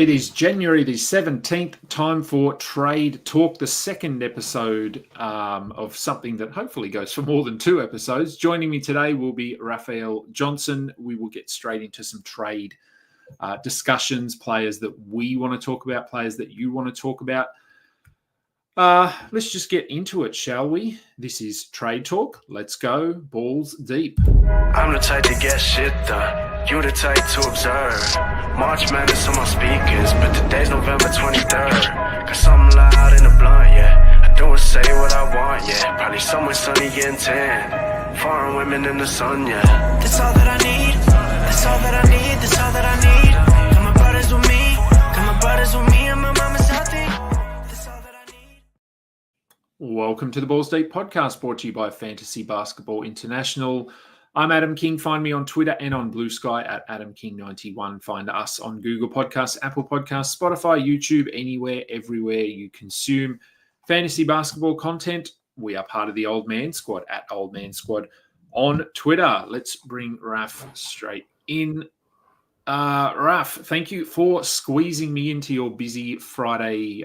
It is January the 17th, time for Trade Talk, the second episode of something that hopefully goes for more than 2 episodes. Joining me today will be Raphielle Johnson. We will get straight into some trade discussions, players that we want to talk about, players that you want to talk about. Let's just get into it, shall we? This is Trade Talk. Let's go. Balls deep. I'm the type to get shit done. You the type to observe. March Madness on my speakers, but today's November 23rd. Got something loud in the blunt, yeah. I don't say what I want, yeah. Probably somewhere sunny getting tan. Foreign women in the sun, yeah. That's all that I need. That's all that I need. That's all that I need. Got my brothers with me. Got my brothers with me, and my mama's healthy. That's all that I need. Welcome to the Balls Deep podcast, brought to you by Fantasy Basketball International. I'm Adam King. Find me on Twitter and on Blue Sky at AdamKing91. Find us on Google Podcasts, Apple Podcasts, Spotify, YouTube, anywhere, everywhere you consume fantasy basketball content. We are part of the Old Man Squad at Old Man Squad on Twitter. Let's bring Raf straight in. Raf, thank you for squeezing me into your busy Friday,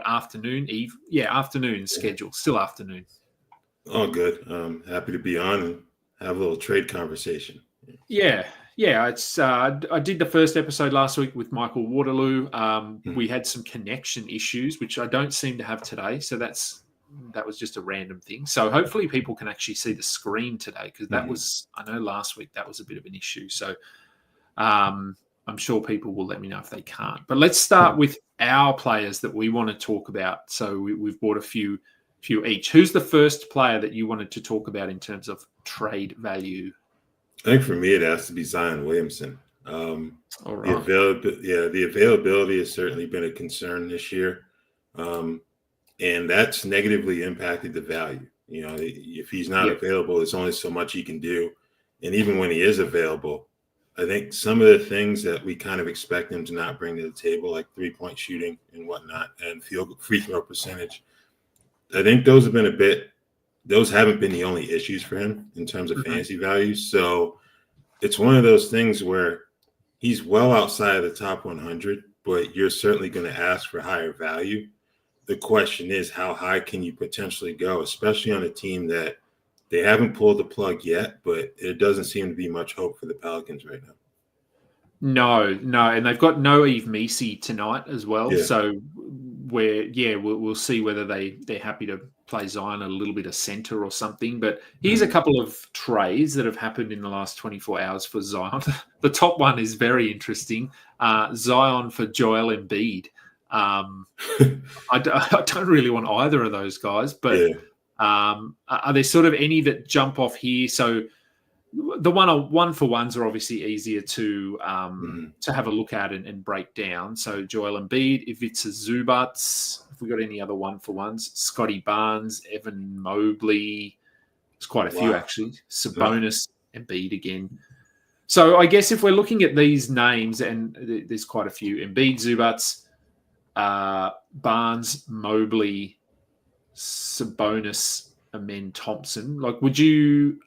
afternoon schedule. Still afternoon. Oh, good. Happy to be on and have a little trade conversation. Yeah. It's I did the first episode last week with Michael Waterloo. We had some connection issues, which I don't seem to have today. So that was just a random thing. So hopefully people can actually see the screen today, because that was, I know last week that was a bit of an issue. So I'm sure people will let me know if they can't. But let's start with our players that we want to talk about. So we've brought a few each. Who's the first player that you wanted to talk about in terms of trade value? I think for me, it has to be Zion Williamson. All right. The availability has certainly been a concern this year. And that's negatively impacted the value. You know, if he's not available, there's only so much he can do. And even when he is available, I think some of the things that we kind of expect him to not bring to the table, like 3-point shooting and whatnot, and free throw percentage, I think those haven't been the only issues for him in terms of fantasy values. So it's one of those things where he's well outside of the top 100, but you're certainly going to ask for higher value. The question is, how high can you potentially go, especially on a team that they haven't pulled the plug yet, but it doesn't seem to be much hope for the Pelicans right now. No, and they've got no Eve Messi tonight as well. Yeah. So we'll see whether they're happy to play Zion a little bit of center or something. But here's a couple of trades that have happened in the last 24 hours for Zion. The top one is very interesting. Zion for Joel Embiid. I don't really want either of those guys, but are there sort of any that jump off here? So the one for ones are obviously easier to have a look at and break down. So Joel Embiid, Ivica Zubac, if we got any other one for ones, Scotty Barnes, Evan Mobley, there's quite a few actually. Sabonis, Embiid again. So I guess if we're looking at these names, and there's quite a few: Embiid, Zubac, Barnes, Mobley, Sabonis, Amen Thompson. Like, would you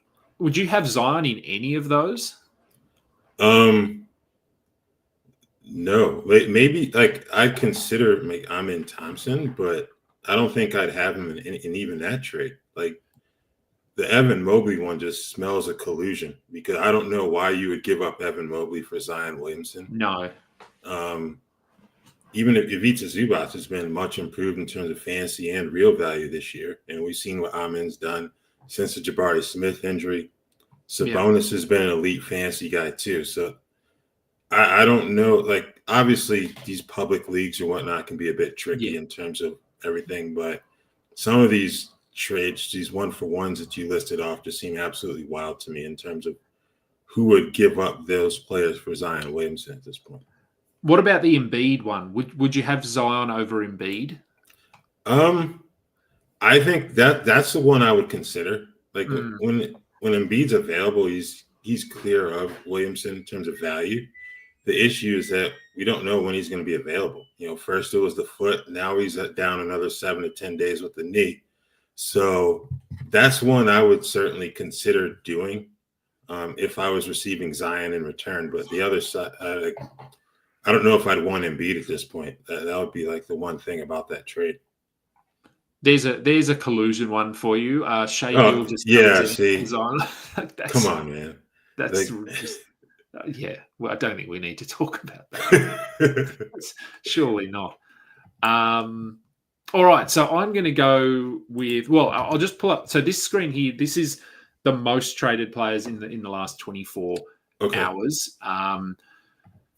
have Zion in any of those? No. Maybe like I'd consider Amen Thompson, but I don't think I'd have him in even that trade. Like the Evan Mobley one just smells of collusion, because I don't know why you would give up Evan Mobley for Zion Williamson. No. Even if Ivica Zubac has been much improved in terms of fantasy and real value this year, and we've seen what Amen's done since the Jabari Smith injury. Sabonis has been an elite fantasy guy too. So I don't know. Like, obviously, these public leagues or whatnot can be a bit tricky in terms of everything, but some of these trades, these 1-for-1s that you listed off, just seem absolutely wild to me in terms of who would give up those players for Zion Williamson at this point. What about the Embiid one? Would you have Zion over Embiid? I think that's the one I would consider. Like when Embiid's available, he's clear of Williamson in terms of value. The issue is that we don't know when he's going to be available. You know, first it was the foot, now he's down another 7 to 10 days with the knee. So that's one I would certainly consider doing if I was receiving Zion in return. But the other side, I don't know if I'd want Embiid at this point. That would be like the one thing about that trade. There's a collusion one for you. Shea Gill just see, on. Come on, man. That's just yeah. Well, I don't think we need to talk about that. Surely not. All right, so I'm going to go with. Well, I'll just pull up. So this screen here. This is the most traded players in the last 24 hours.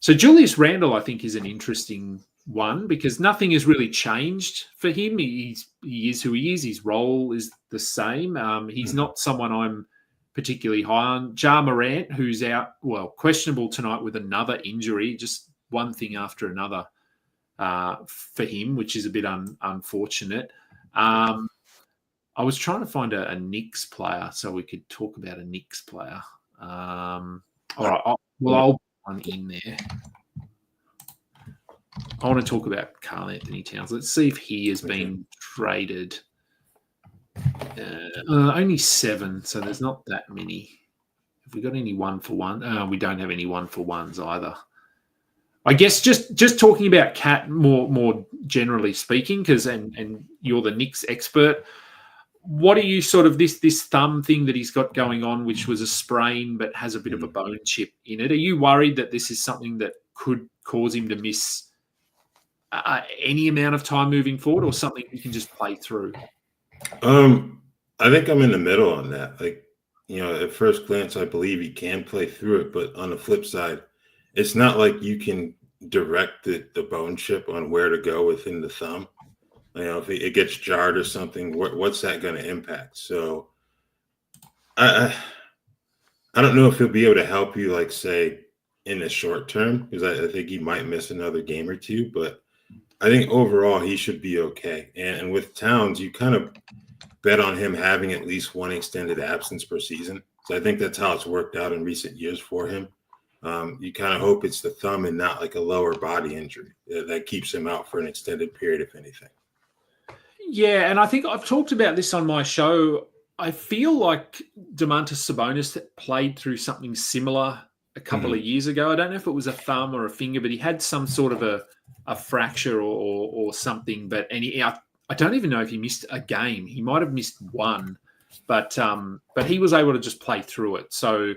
So Julius Randle, I think, is an interesting one because nothing has really changed for him. He is who he is. His role is the same. He's not someone I'm particularly high on. Ja Morant, who's out, questionable tonight with another injury, just one thing after another for him, which is a bit unfortunate. I was trying to find a Knicks player so we could talk about a Knicks player. All right, I'll put one in there. I want to talk about Karl Anthony Towns. Let's see if he has been traded. Only 7, so there's not that many. Have we got any 1-for-1? We don't have any 1-for-1s either. I guess just talking about Cat more generally speaking, because and you're the Knicks expert. What are you sort of this thumb thing that he's got going on, which was a sprain but has a bit of a bone chip in it? Are you worried that this is something that could cause him to miss any amount of time moving forward, or something you can just play through? I think I'm in the middle on that. Like, at first glance, I believe he can play through it, but on the flip side, it's not like you can direct the bone chip on where to go within the thumb. If it gets jarred or something, what's that going to impact? So I don't know if he'll be able to help you, like, say, in the short term, because I think he might miss another game or two, but I think overall he should be okay. And with Towns, you kind of bet on him having at least one extended absence per season. So I think that's how it's worked out in recent years for him. You kind of hope it's the thumb and not like a lower body injury that keeps him out for an extended period, if anything. Yeah, and I think I've talked about this on my show. I feel like Domantas Sabonis played through something similar a couple of years ago. I don't know if it was a thumb or a finger, but he had some sort of a fracture or something. But I don't even know if he missed a game. He might have missed one, but he was able to just play through it. So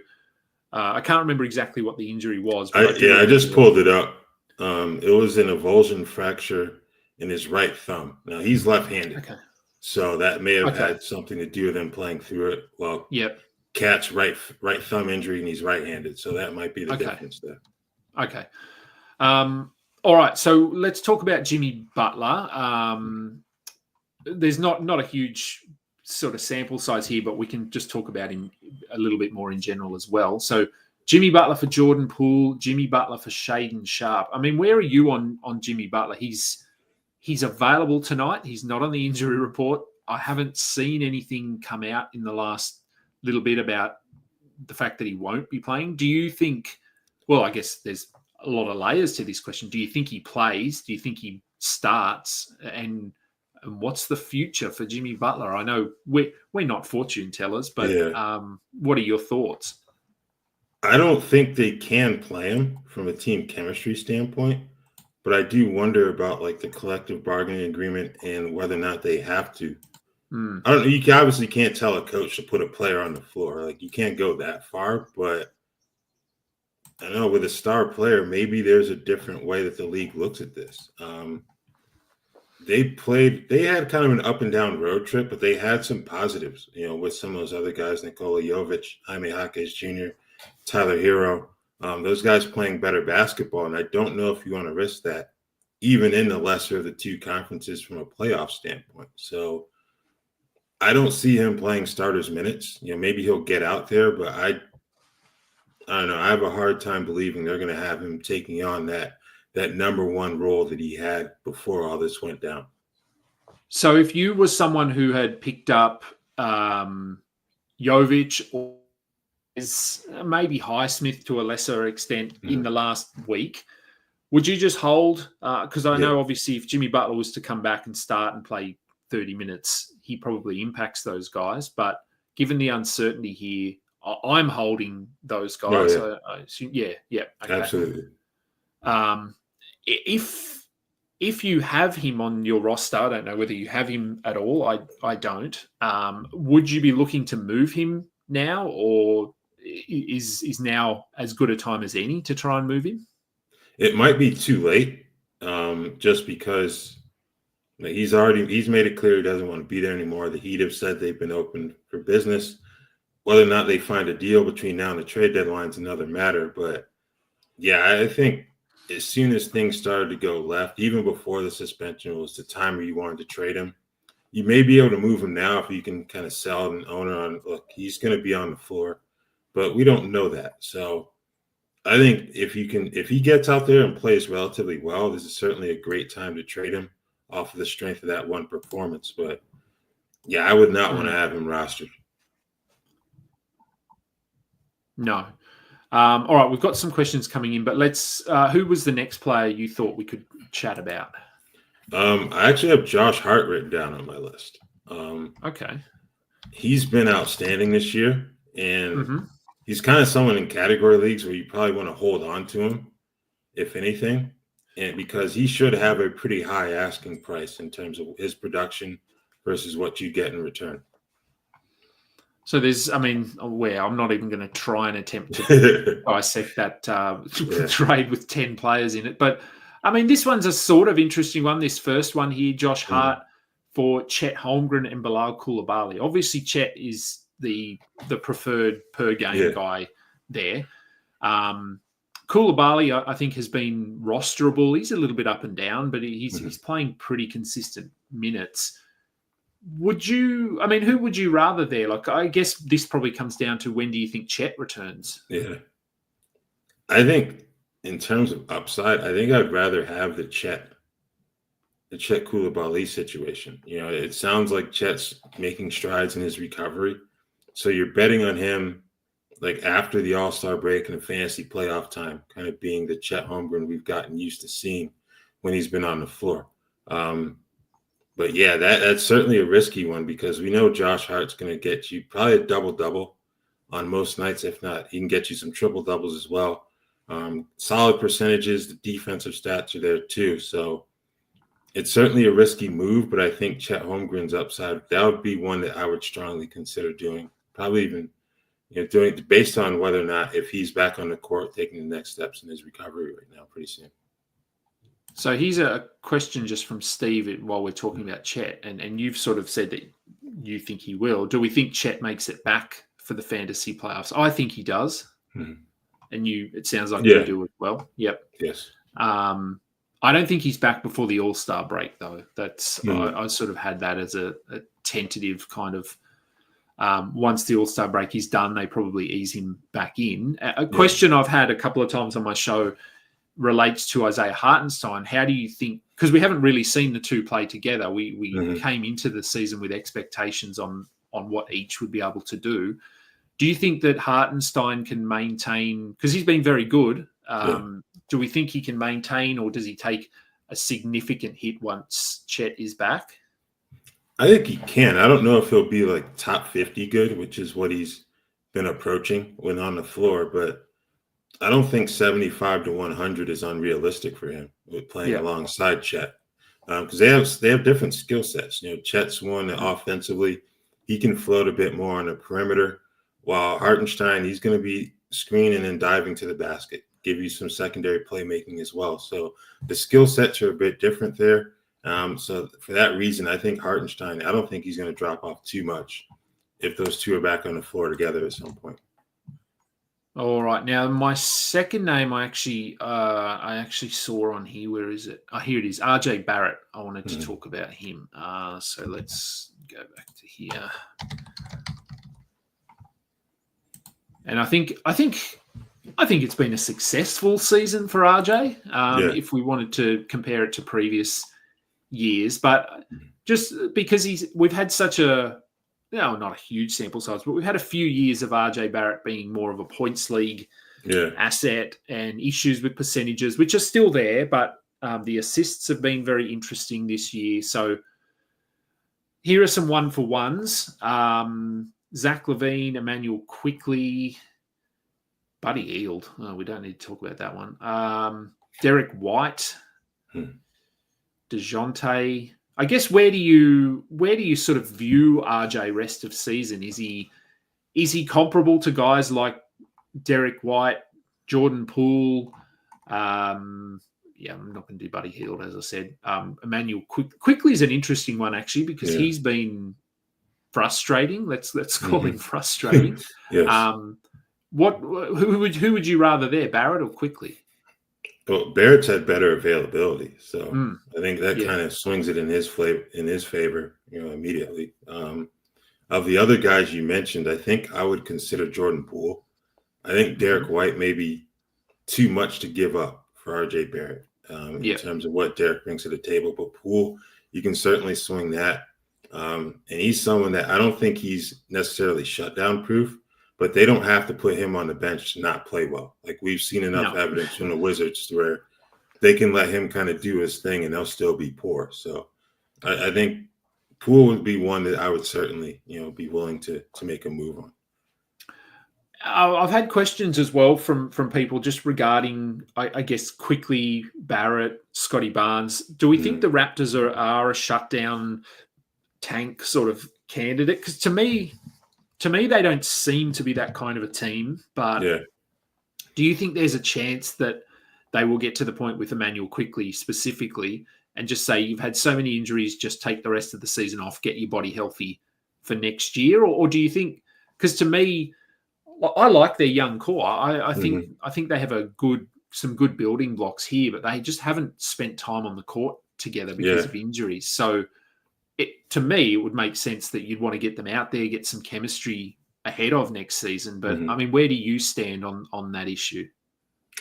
I can't remember exactly what the injury was. I just pulled it up. It was an avulsion fracture in his right thumb. Now he's left-handed, so that may have had something to do with him playing through it. Well, Cat's right thumb injury, and he's right-handed, so that might be the difference there. Okay. All right, so let's talk about Jimmy Butler. There's not a huge sort of sample size here, but we can just talk about him a little bit more in general as well. So Jimmy Butler for Jordan Poole, Jimmy Butler for Shaedon Sharpe. I mean, where are you on Jimmy Butler? He's available tonight. He's not on the injury report. I haven't seen anything come out in the last little bit about the fact that he won't be playing. Do you think, well, I guess there's a lot of layers to this question. Do you think he plays? Do you think he starts? And what's the future for Jimmy Butler? I know we're not fortune tellers, but what are your thoughts? I don't think they can play him from a team chemistry standpoint, but I do wonder about like the collective bargaining agreement and whether or not they have to. I don't know. You obviously can't tell a coach to put a player on the floor. Like, you can't go that far, but I don't know, with a star player, maybe there's a different way that the league looks at this. They had kind of an up and down road trip, but they had some positives, with some of those other guys, Nikola Jovic, Jaime Jaquez Jr., Tyler Hero, those guys playing better basketball. And I don't know if you want to risk that, even in the lesser of the two conferences from a playoff standpoint. So I don't see him playing starters minutes. Maybe he'll get out there, but I don't know. I have a hard time believing they're going to have him taking on that number one role that he had before all this went down. So if you were someone who had picked up Jovic or maybe Highsmith to a lesser extent in the last week, would you just hold? Because I know obviously if Jimmy Butler was to come back and start and play 30 minutes, he probably impacts those guys. But given the uncertainty here, I'm holding those guys. Oh, yeah. Okay. Absolutely. If you have him on your roster, I don't know whether you have him at all. I don't. Would you be looking to move him now, or is now as good a time as any to try and move him? It might be too late, just because he's made it clear he doesn't want to be there anymore. The Heat have said they've been open for business. Whether or not they find a deal between now and the trade deadline is another matter. But yeah, I think as soon as things started to go left, even before the suspension, was the time where you wanted to trade him. You may be able to move him now if you can kind of sell an owner on, look, he's going to be on the floor, but we don't know that. So I think if he gets out there and plays relatively well, this is certainly a great time to trade him off of the strength of that one performance. But yeah, I would not want to have him rostered. No. All right, we've got some questions coming in, but let's. Who was the next player you thought we could chat about? I actually have Josh Hart written down on my list. Okay. He's been outstanding this year, and he's kind of someone in category leagues where you probably want to hold on to him, if anything, and because he should have a pretty high asking price in terms of his production versus what you get in return. So I'm not even going to try and attempt to dissect that trade with 10 players in it. But, this one's a sort of interesting one. This first one here, Josh Hart for Chet Holmgren and Bilal Coulibaly. Obviously, Chet is the preferred per-game guy there. Coulibaly, I think, has been rosterable. He's a little bit up and down, but he's playing pretty consistent minutes. Who would you rather there? Like, I guess this probably comes down to when do you think Chet returns? Yeah. I think in terms of upside, I think I'd rather have the Chet Coulibaly situation. It sounds like Chet's making strides in his recovery. So you're betting on him like after the All-Star break and the fantasy playoff time, kind of being the Chet Holmgren we've gotten used to seeing when he's been on the floor. But yeah, that's certainly a risky one because we know Josh Hart's going to get you probably a double-double on most nights. If not, he can get you some triple-doubles as well. Solid percentages, the defensive stats are there too. So it's certainly a risky move, but I think Chet Holmgren's upside, that would be one that I would strongly consider doing. Probably even doing it based on whether or not if he's back on the court taking the next steps in his recovery right now pretty soon. So here's a question just from Steve while we're talking about Chet, and you've sort of said that you think he will. Do we think Chet makes it back for the fantasy playoffs? I think he does. And it sounds like you do as well. Yep. Yes. I don't think he's back before the All-Star break, though. That's I sort of had that as a tentative kind of once the All-Star break is done, they probably ease him back in. A question I've had a couple of times on my show relates to Isaiah Hartenstein. How do you think, because we haven't really seen the two play together, we came into the season with expectations on what each would be able to do. Do you think that Hartenstein can maintain, because he's been very good, do we think he can maintain, or does he take a significant hit once Chet is back? I think he can. I don't know if he'll be like top 50 good, which is what he's been approaching when on the floor, but I don't think 75 to 100 is unrealistic for him with playing alongside Chet, because they have different skill sets. Chet's one that offensively he can float a bit more on the perimeter, while Hartenstein, he's going to be screening and diving to the basket, give you some secondary playmaking as well. So the skill sets are a bit different there. So for that reason, I think Hartenstein, I don't think he's going to drop off too much if those two are back on the floor together at some point. All right. Now, my second name I actually saw on here. Where is it? Oh, here it is. RJ Barrett. I wanted to talk about him. So let's go back to here. And I think it's been a successful season for RJ. If we wanted to compare it to previous years, but just because we've had such a, not a huge sample size, but we've had a few years of RJ Barrett being more of a points league asset and issues with percentages, which are still there, but the assists have been very interesting this year. So here are some 1-for-1s. Zach LaVine, Emmanuel Quickly, Buddy Hield. Oh, we don't need to talk about that one. Derek White, DeJounte. I guess where do you sort of view RJ rest of season? Is he comparable to guys like Derek White, Jordan Poole? I'm not going to do Buddy Hield, as I said. Emmanuel Quickly is an interesting one, actually, because he's been frustrating. Let's call him frustrating. Yes. Who would you rather there, Barrett or Quickly? Well, Barrett's had better availability, so I think that kind of swings it in his favor, immediately. Of the other guys you mentioned, I think I would consider Jordan Poole. I think Derek White may be too much to give up for RJ Barrett in terms of what Derek brings to the table. But Poole, you can certainly swing that. And he's someone that I don't think he's necessarily shutdown proof, but they don't have to put him on the bench to not play well. Like we've seen enough evidence from the Wizards where they can let him kind of do his thing and they'll still be poor. So I think Poole would be one that I would certainly, be willing to make a move on. I've had questions as well from people just regarding, I guess, Quickly, Barrett, Scotty Barnes. Do we think the Raptors are a shutdown tank sort of candidate? Because to me, they don't seem to be that kind of a team. But do you think there's a chance that they will get to the point with Emmanuel Quickly specifically and just say, you've had so many injuries, just take the rest of the season off, get your body healthy for next year? Or do you think, because to me, I like their young core. I think they have some good building blocks here, but they just haven't spent time on the court together because of injuries. So to me, it would make sense that you'd want to get them out there, get some chemistry ahead of next season. But I mean, where do you stand on that issue?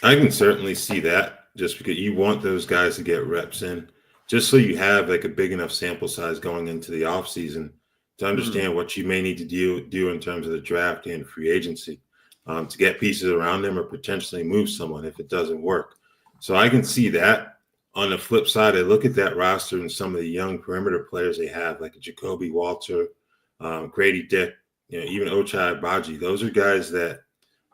I can certainly see that, just because you want those guys to get reps in, just so you have like a big enough sample size going into the offseason to understand what you may need to do in terms of the draft and free agency, to get pieces around them or potentially move someone if it doesn't work. So I can see that. On the flip side, I look at that roster and some of the young perimeter players they have, like Jacoby Walter, Grady Dick, even Ochai Agbaji. Those are guys that,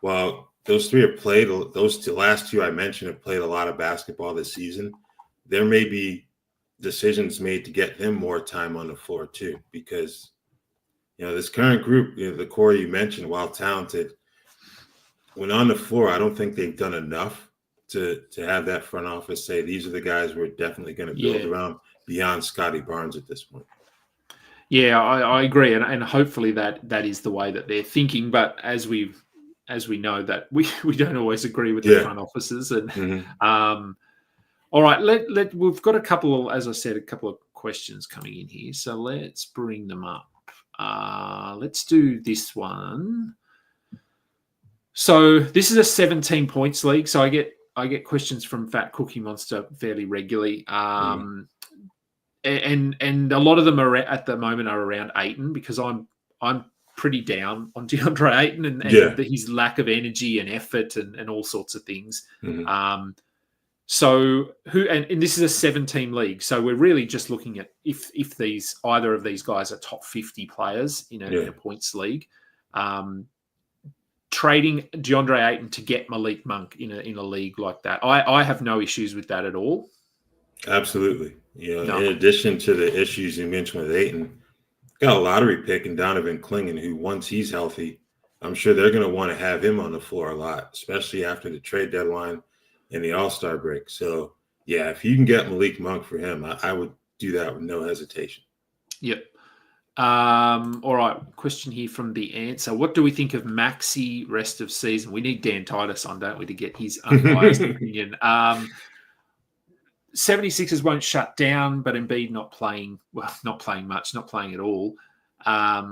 while those three have played, those last two I mentioned have played a lot of basketball this season, there may be decisions made to get them more time on the floor too, because this current group, the core you mentioned, while talented, when on the floor, I don't think they've done enough to have that front office say these are the guys we're definitely going to build around beyond Scotty Barnes at this point. Yeah, I agree, and hopefully that is the way that they're thinking. But as we know, that we don't always agree with the front offices. And all right, we've got a couple of questions coming in here, so let's bring them up. Let's do this one. So this is a 17 points league. So I get questions from Fat Cookie Monster fairly regularly. And a lot of them are at the moment are around Ayton, because I'm pretty down on DeAndre Ayton and his lack of energy and effort and all sorts of things. So this is a 7-team league. So we're really just looking at if either of these guys are top 50 players in a points league. Trading DeAndre Ayton to get Malik Monk in a league like that, I have no issues with that at all. Absolutely. In addition to the issues you mentioned with Ayton, got a lottery pick in Donovan Clingan, who, once he's healthy, I'm sure they're going to want to have him on the floor a lot, especially after the trade deadline and the All-Star break. So, if you can get Malik Monk for him, I would do that with no hesitation. Yep. All right. Question here from The Answer. What do we think of Maxey rest of season? We need Dan Titus on, don't we, to get his unbiased opinion. 76ers won't shut down, but Embiid not playing much, not playing at all. I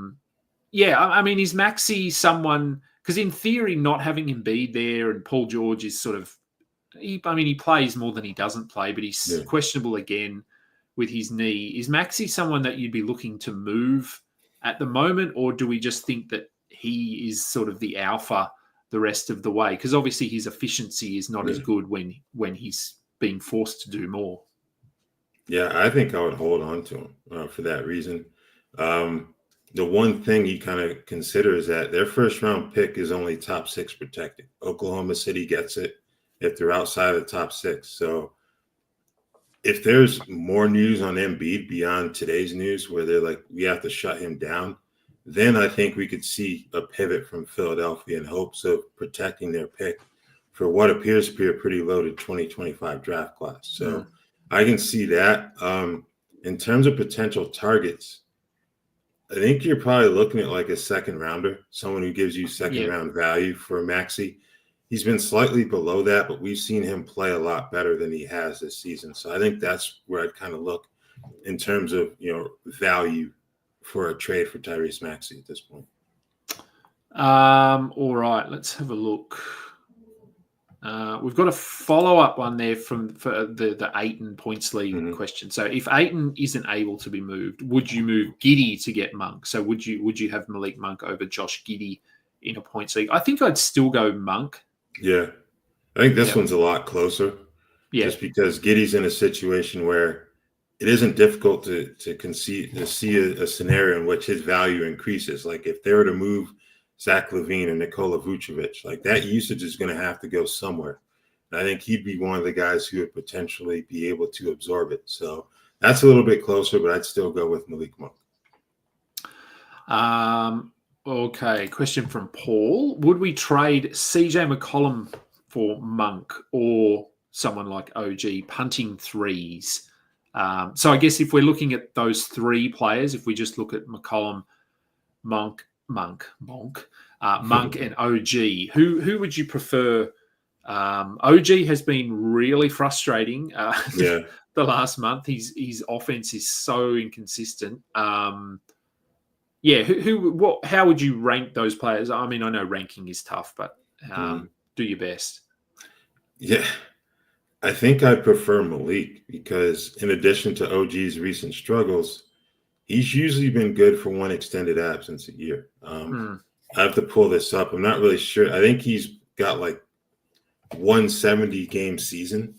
mean, is Maxey someone, because in theory, not having Embiid there and Paul George is sort of, he plays more than he doesn't play, but he's questionable again with his knee. Is Maxey someone that you'd be looking to move at the moment, or do we just think that he is sort of the alpha the rest of the way? Because obviously his efficiency is not as good when he's being forced to do more. Yeah, I think I would hold on to him for that reason. The one thing you kind of consider is that their first round pick is only top 6 protected. Oklahoma City gets it. if they're outside of the top 6. So if there's more news on Embiid beyond today's news where they're like, we have to shut him down, then I think we could see a pivot from Philadelphia in hopes of protecting their pick for what appears to be a pretty loaded 2025 draft class. So I can see that. In terms of potential targets, I think you're probably looking at like a second rounder, someone who gives you second round value for Maxey. He's been slightly below that, but we've seen him play a lot better than he has this season. So I think that's where I'd kind of look in terms of, value for a trade for Tyrese Maxiell at this point. All right, let's have a look. We've got a follow-up one there for the Ayton points league question. So if Ayton isn't able to be moved, would you move Giddey to get Monk? So would you have Malik Monk over Josh Giddey in a points league? I think I'd still go Monk. Yeah. I think this one's a lot closer. Yeah. Just because Giddey's in a situation where it isn't difficult to see a scenario in which his value increases. Like if they were to move Zach LaVine and Nikola Vucevic, like that usage is going to have to go somewhere. And I think he'd be one of the guys who would potentially be able to absorb it. So that's a little bit closer, but I'd still go with Malik Monk. Okay, question from Paul. Would we trade CJ McCollum for Monk or someone like OG punting threes? So I guess if we're looking at those 3 players, if we just look at McCollum, Monk, and OG, who would you prefer? OG has been really frustrating the last month. His offense is so inconsistent. How would you rank those players? I mean, I know ranking is tough, but do your best. Yeah, I think I prefer Malik because in addition to OG's recent struggles, he's usually been good for one extended absence a year. I have to pull this up. I'm not really sure. I think he's got like 170 game season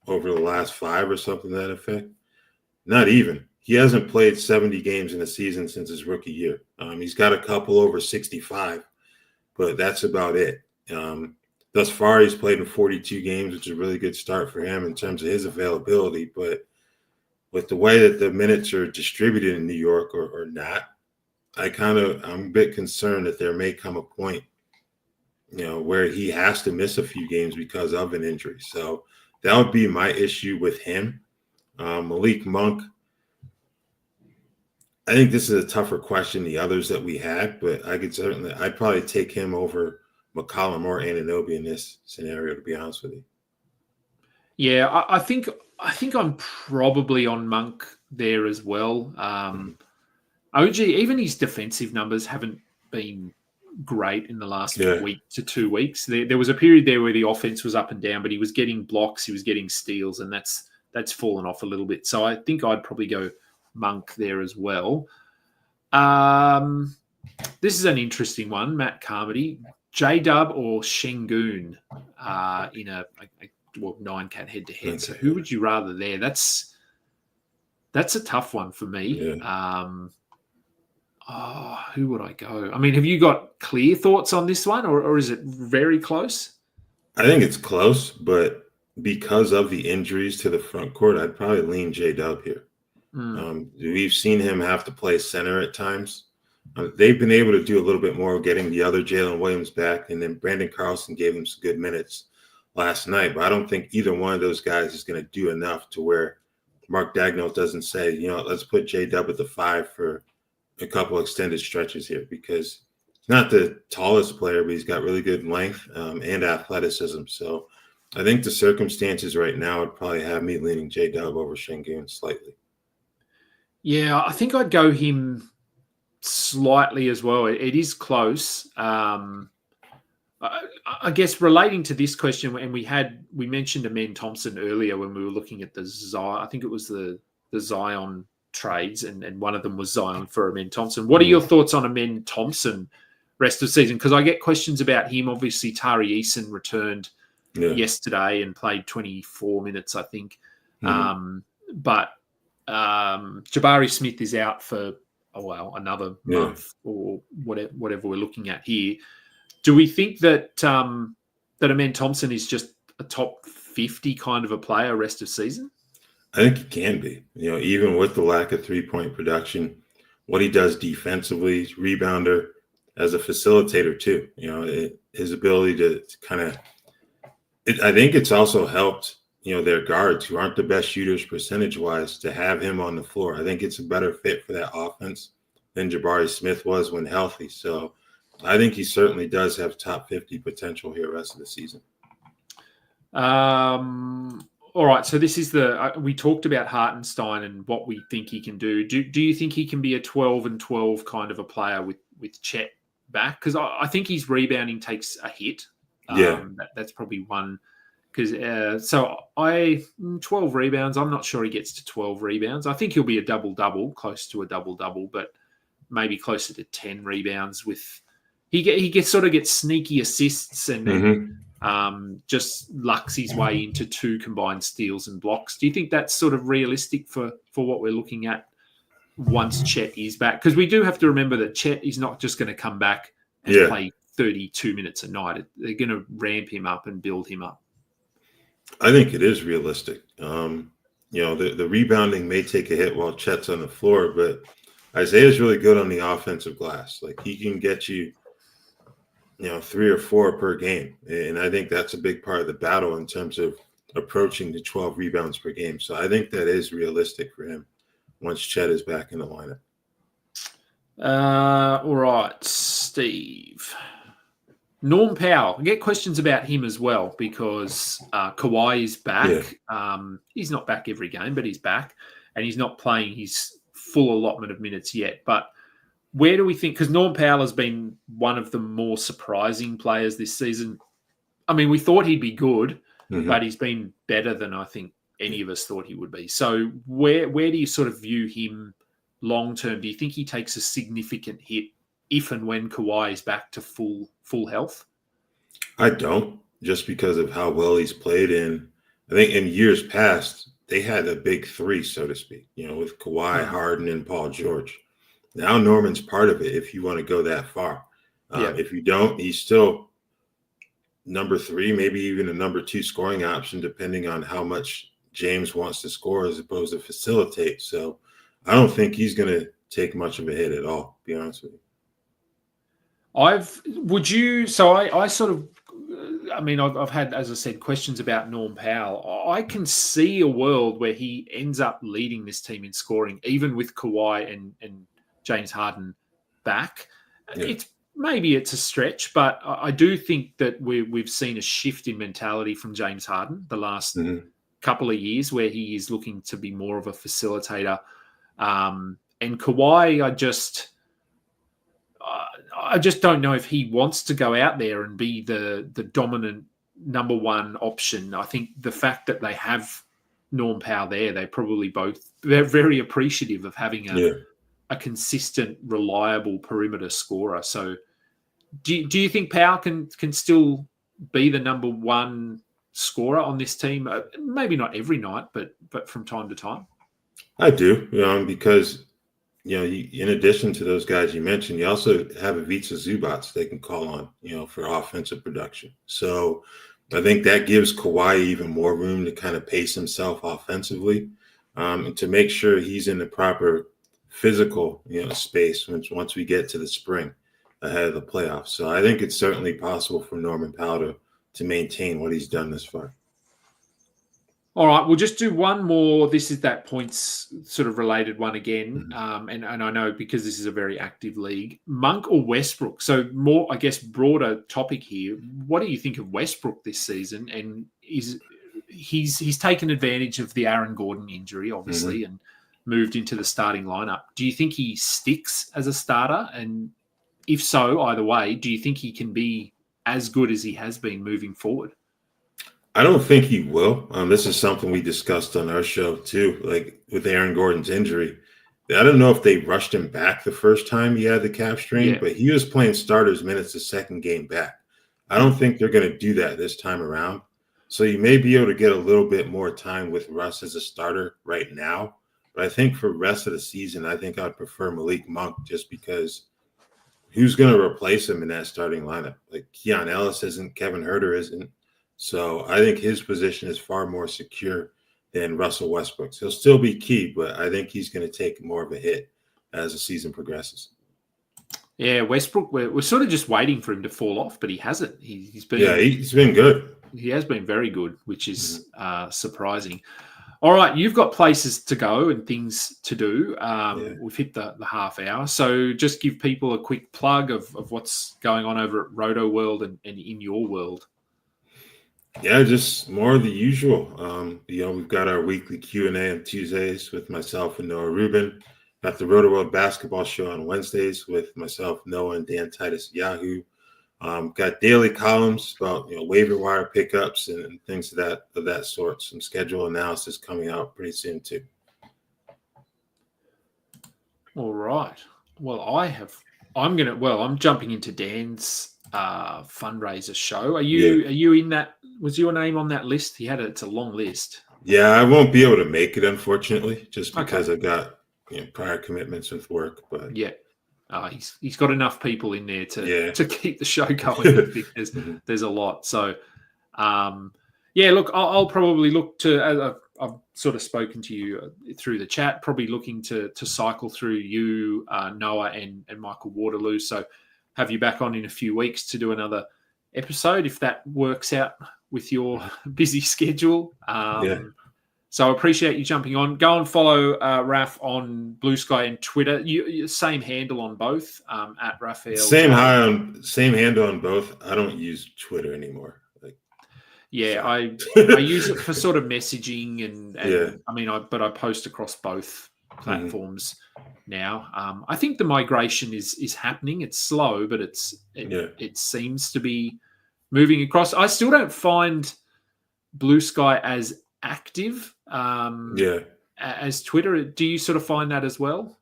over the last 5 or something to that effect. Not even. He hasn't played 70 games in a season since his rookie year. He's got a couple over 65, but that's about it. Thus far, he's played in 42 games, which is a really good start for him in terms of his availability. But with the way that the minutes are distributed in New York or not, I'm a bit concerned that there may come a point, where he has to miss a few games because of an injury. So that would be my issue with him. Malik Monk, I think this is a tougher question than the others that we had, but I'd probably take him over McCollum or Anunoby in this scenario, to be honest with you. Yeah, I think I'm probably on Monk there as well. OG, even his defensive numbers haven't been great in the last week to 2 weeks. There was a period there where the offense was up and down, but he was getting blocks, he was getting steals, and that's fallen off a little bit. So I think I'd probably go Monk there as well. This is an interesting one, Matt Carmody. J-Dub or Şengün in a 9-cat head-to-head. So who would you rather there? That's a tough one for me. Yeah. Who would I go? I mean, have you got clear thoughts on this one, or is it very close? I think it's close, but because of the injuries to the front court, I'd probably lean J-Dub here. We've seen him have to play center at times. They've been able to do a little bit more getting the other Jalen Williams back, and then Brandon Carlson gave him some good minutes last night. But I don't think either one of those guys is going to do enough to where Mark Daigneault doesn't say, let's put J-Dub at the 5 for a couple extended stretches here, because he's not the tallest player, but he's got really good length and athleticism. So I think the circumstances right now would probably have me leaning J-Dub over Şengün slightly. Yeah, I think I'd go him slightly as well. It is close. I guess relating to this question, and we mentioned Amen Thompson earlier when we were looking at the Zion. I think it was the Zion trades, and one of them was Zion for Amen Thompson. What are your thoughts on Amen Thompson rest of the season? Because I get questions about him. Obviously, Tari Eason returned yesterday and played 24 minutes, I think. But Jabari Smith is out for another month or whatever we're looking at here. Do we think that that Amen Thompson is just a top 50 kind of a player rest of season? I think he can be. Even with the lack of 3-point production, what he does defensively, rebounder, as a facilitator too. His ability to kind of. I think it's also helped. Their guards who aren't the best shooters percentage-wise to have him on the floor. I think it's a better fit for that offense than Jabari Smith was when healthy. So I think he certainly does have top 50 potential here rest of the season. All right. So this is we talked about Hartenstein and what we think he can do. Do you think he can be a 12-12 kind of a player with Chet back? Because I think his rebounding takes a hit. That's probably one. Because 12 rebounds. I'm not sure he gets to 12 rebounds. I think he'll be a double-double, close to a double-double, but maybe closer to 10 rebounds. He gets sneaky assists and just lucks his way into 2 combined steals and blocks. Do you think that's sort of realistic for what we're looking at once Chet is back? Because we do have to remember that Chet is not just going to come back and play 32 minutes a night. They're going to ramp him up and build him up. I think it is realistic. The rebounding may take a hit while Chet's on the floor, but Isaiah's really good on the offensive glass. Like, he can get you, 3 or 4 per game. And I think that's a big part of the battle in terms of approaching the 12 rebounds per game. So I think that is realistic for him once Chet is back in the lineup. All right, Steve. Norm Powell. I get questions about him as well because Kawhi is back. Yeah. He's not back every game, but he's back. And he's not playing his full allotment of minutes yet. But where do we think – because Norm Powell has been one of the more surprising players this season. I mean, we thought he'd be good, but he's been better than I think any of us thought he would be. So where do you sort of view him long-term? Do you think he takes a significant hit if and when Kawhi is back to full health? I don't, just because of how well he's played in. I think in years past, they had a big 3, so to speak, with Kawhi, Harden, and Paul George. Now Norman's part of it if you want to go that far. If you don't, he's still number 3, maybe even a number 2 scoring option, depending on how much James wants to score as opposed to facilitate. So I don't think he's going to take much of a hit at all, to be honest with you. I've had, as I said, questions about Norm Powell. I can see a world where he ends up leading this team in scoring, even with Kawhi and James Harden back. Yeah. It's a stretch, but I do think that we've seen a shift in mentality from James Harden the last couple of years, where he is looking to be more of a facilitator. And Kawhi, I just don't know if he wants to go out there and be the dominant number 1 option. I think the fact that they have Norm Powell there, they're very appreciative of having a consistent, reliable perimeter scorer. So do you think Powell can still be the number 1 scorer on this team? Maybe not every night, but from time to time. I do, because in addition to those guys you mentioned, you also have Ivica Zubac they can call on, for offensive production. So I think that gives Kawhi even more room to kind of pace himself offensively, and to make sure he's in the proper physical, space once we get to the spring ahead of the playoffs. So I think it's certainly possible for Norman Powell to maintain what he's done this far. All right, we'll just do one more. This is that points sort of related one again. And I know because this is a very active league. Monk or Westbrook? So more, I guess, broader topic here. What do you think of Westbrook this season? And he's taken advantage of the Aaron Gordon injury, obviously, and moved into the starting lineup. Do you think he sticks as a starter? And if so, either way, do you think he can be as good as he has been moving forward? I don't think he will. This is something we discussed on our show too, like with Aaron Gordon's injury. I don't know if they rushed him back the first time he had the calf strain, but he was playing starters minutes the second game back. I don't think they're going to do that this time around. So you may be able to get a little bit more time with Russ as a starter right now. But I think for the rest of the season, I think I'd prefer Malik Monk just because who's going to replace him in that starting lineup? Like Keon Ellis isn't, Kevin Huerter isn't. So I think his position is far more secure than Russell Westbrook's. He'll still be key, but I think he's going to take more of a hit as the season progresses. Yeah, Westbrook, we're sort of just waiting for him to fall off, but he hasn't. He's been good. He has been very good, which is surprising. All right, you've got places to go and things to do. We've hit the half hour. So just give people a quick plug of what's going on over at Rotoworld and in your world. Yeah, just more of the usual. We've got our weekly Q&A on Tuesdays with myself and Noah Rubin. Got the Rotoworld basketball show on Wednesdays with myself, Noah, and Dan Titus Yahoo. Got daily columns about waiver wire pickups and things of that sort. Some schedule analysis coming out pretty soon too. All right. Well, I'm jumping into Dan's fundraiser show. Are you in that? Was your name on that list? It's a long list. Yeah, I won't be able to make it, unfortunately, just because I've got prior commitments with work. But yeah. He's got enough people in there to keep the show going because there's a lot. So, look, I'll probably look to. I've sort of spoken to you through the chat. Probably looking to cycle through you, Noah, and Michael Waterloo. So, have you back on in a few weeks to do another episode if that works out with your busy schedule. So I appreciate you jumping on. Go and follow Raph on Blue Sky and Twitter. Same handle on both at Raphielle. Same handle on both. I don't use Twitter anymore. I use it for sort of messaging and but I post across both platforms now. I think the migration is happening. It's slow, but it seems to be moving across. I still don't find Blue Sky as active as Twitter. Do you sort of find that as well?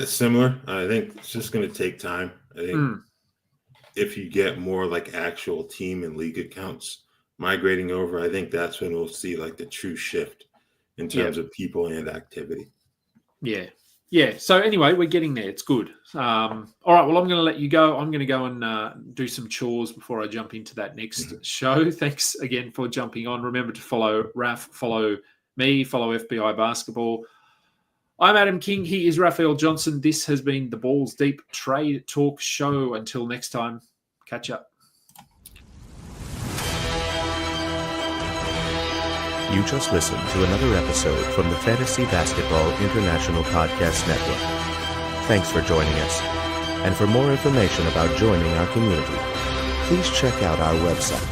Similar. I think it's just going to take time. I think if you get more like actual team and league accounts migrating over, I think that's when we'll see like the true shift in terms of people and activity. So anyway, we're getting there. It's good. All right, well, I'm going to let you go. I'm going to go and do some chores before I jump into that next show. Thanks again for jumping on. Remember to follow Raph, follow me, follow FBI Basketball. I'm Adam King. He is Raphielle Johnson. This has been the Balls Deep Trade Talk Show. Until next time, catch up. You just listened to another episode from the Fantasy Basketball International Podcast Network. Thanks for joining us. And for more information about joining our community, please check out our website